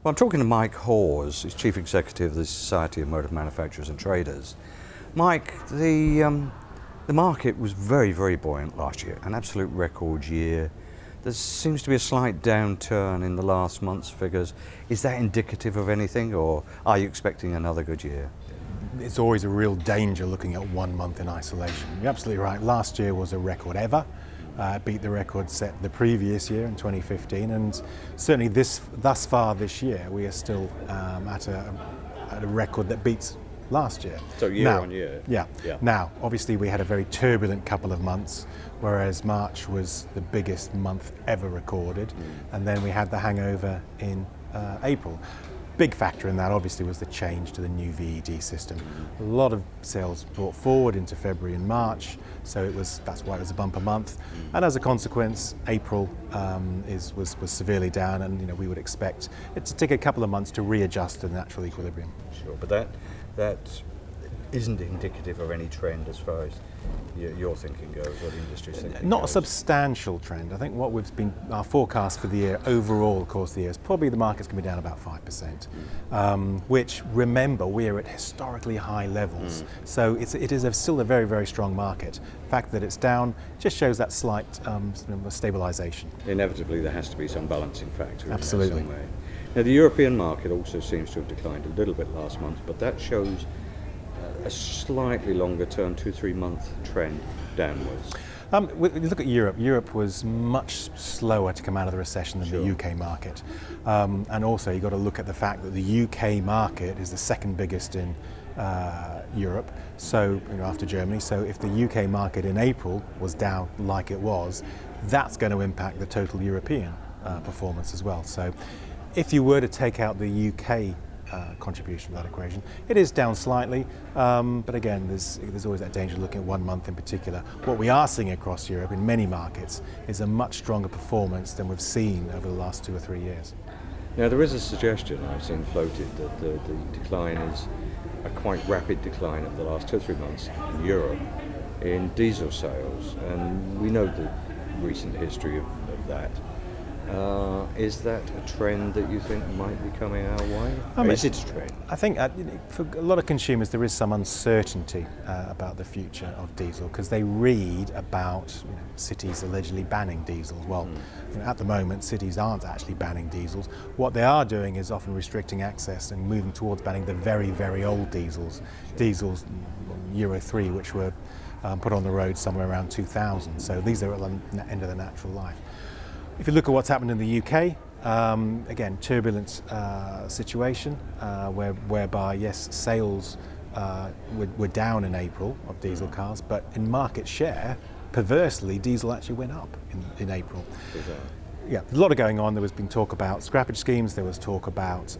Well, I'm talking to Mike Hawes, who's Chief Executive of the Society of Motor Manufacturers and Traders. Mike, the market was very, very buoyant last year, an absolute record year. There seems to be a slight downturn in the last month's figures. Is that indicative of anything, or are you expecting another good year? It's always a real danger looking at 1 month in isolation. You're absolutely right. Last year was a record ever. Beat the record set the previous year in 2015, and certainly thus far this year we are still at a record that beats last year. So year on year? Yeah. Now, obviously we had a very turbulent couple of months, whereas March was the biggest month ever recorded, and then we had the hangover in April. Big factor in that obviously was the change to the new VED system. A lot of sales brought forward into February and March, so that's why it was a bumper month. And as a consequence, April was severely down, and we would expect it to take a couple of months to readjust to the natural equilibrium. Sure, but that isn't indicative of any trend as far as your thinking goes, or the industry's thinking Not goes. a substantial trend. I think our forecast for the year overall, of course, the year is probably the market's going to be down about 5%, which, remember, we're at historically high levels. So it is still a very, very strong market. The fact that it's down just shows that slight stabilisation. Inevitably, there has to be some balancing factor. Absolutely. In some way. Now, the European market also seems to have declined a little bit last month, but that shows a slightly longer term, 2-3 month trend downwards. Look at Europe. Europe was much slower to come out of the recession than the UK market. And also you've got to look at the fact that the UK market is the second biggest in Europe, so after Germany. So if the UK market in April was down like it was, that's going to impact the total European performance as well. So if you were to take out the UK contribution to that equation, it is down slightly, but again there's always that danger looking at 1 month in particular. What we are seeing across Europe in many markets is a much stronger performance than we've seen over the last 2 or 3 years. Now, there is a suggestion I've seen floated that the decline is a quite rapid decline over the last 2 or 3 months in Europe in diesel sales, and we know the recent history of that. Is that a trend that you think might be coming our way? Is it a trend? I think for a lot of consumers there is some uncertainty about the future of diesel, because they read about cities allegedly banning diesels. Well, at the moment cities aren't actually banning diesels. What they are doing is often restricting access and moving towards banning the very, very old diesels. Diesels Euro 3, which were put on the road somewhere around 2000. So these are at the end of their natural life. If you look at what's happened in the UK, again, turbulent situation whereby, yes, sales were down in April of diesel cars, but in market share, perversely, diesel actually went up in April. Yeah, a lot of going on. There was been talk about scrappage schemes, there was talk about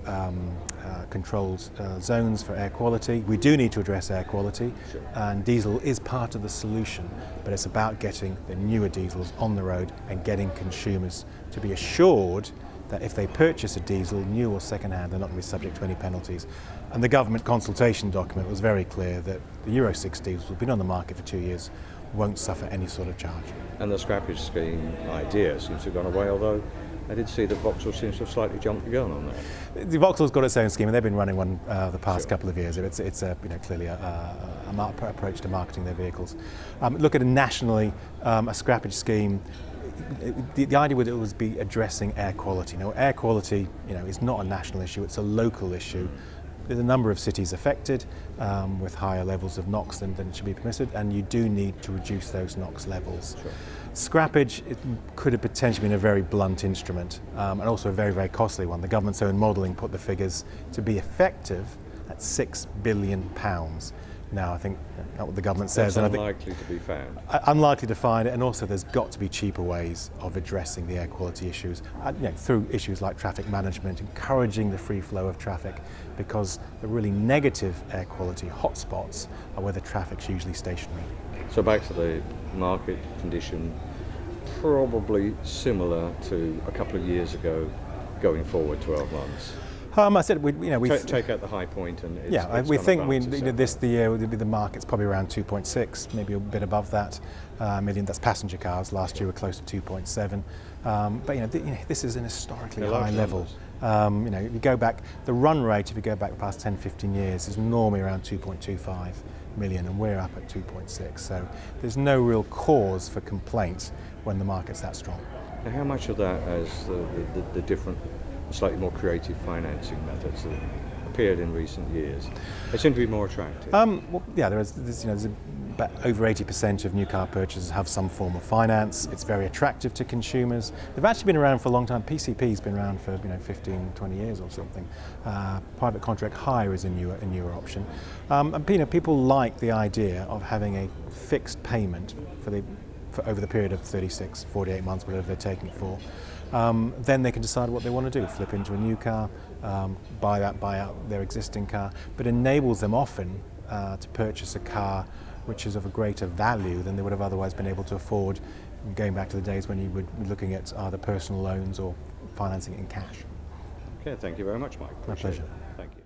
controlled zones for air quality. We do need to address air quality, and diesel is part of the solution, but it's about getting the newer diesels on the road and getting consumers to be assured that if they purchase a diesel, new or second-hand, they're not going to be subject to any penalties. And the government consultation document was very clear that the Euro 6 diesels have been on the market for 2 years, won't suffer any sort of charge. And the scrappage scheme idea seems to have gone away, although I did see that Vauxhall seems to have slightly jumped the gun on that. The Vauxhall's got its own scheme, and they've been running one the past couple of years. It's clearly a approach to marketing their vehicles. Look at it nationally, a scrappage scheme. The idea would always be addressing air quality. Now, air quality, is not a national issue; it's a local issue. There's a number of cities affected with higher levels of NOx than should be permitted, and you do need to reduce those NOx levels. Scrappage, it could have potentially been a very blunt instrument, and also a very, very costly one. The government's own modelling put the figures to be effective at £6 billion. Now, I think that's what the government says. That's unlikely to be found. Unlikely to find it, and also there's got to be cheaper ways of addressing the air quality issues, through issues like traffic management, encouraging the free flow of traffic, because the really negative air quality hotspots are where the traffic's usually stationary. So back to the market condition, probably similar to a couple of years ago, going forward 12 months. I said we take out the high point, and we think the year the market's probably around 2.6, maybe a bit above that million. That's passenger cars. Last year we're close to 2.7. But this is an historically high level. You know, if you go back, the run rate, if you go back the past 10, 15 years, is normally around 2.25 million, and we're up at 2.6. So there's no real cause for complaint when the market's that strong. Now, how much of that has the different, slightly more creative financing methods that appeared in recent years? They seem to be more attractive. Well, yeah, there's about over 80% of new car purchases have some form of finance. It's very attractive to consumers. They've actually been around for a long time. PCP's been around for 15, 20 years or something. Private contract hire is a newer option. And people like the idea of having a fixed payment for over the period of 36, 48 months, whatever they're taking it for. Then they can decide what they want to do, flip into a new car, buy out their existing car, but enables them often to purchase a car which is of a greater value than they would have otherwise been able to afford, going back to the days when you would be looking at either personal loans or financing it in cash. Okay, thank you very much, Mike. My pleasure. Thanks.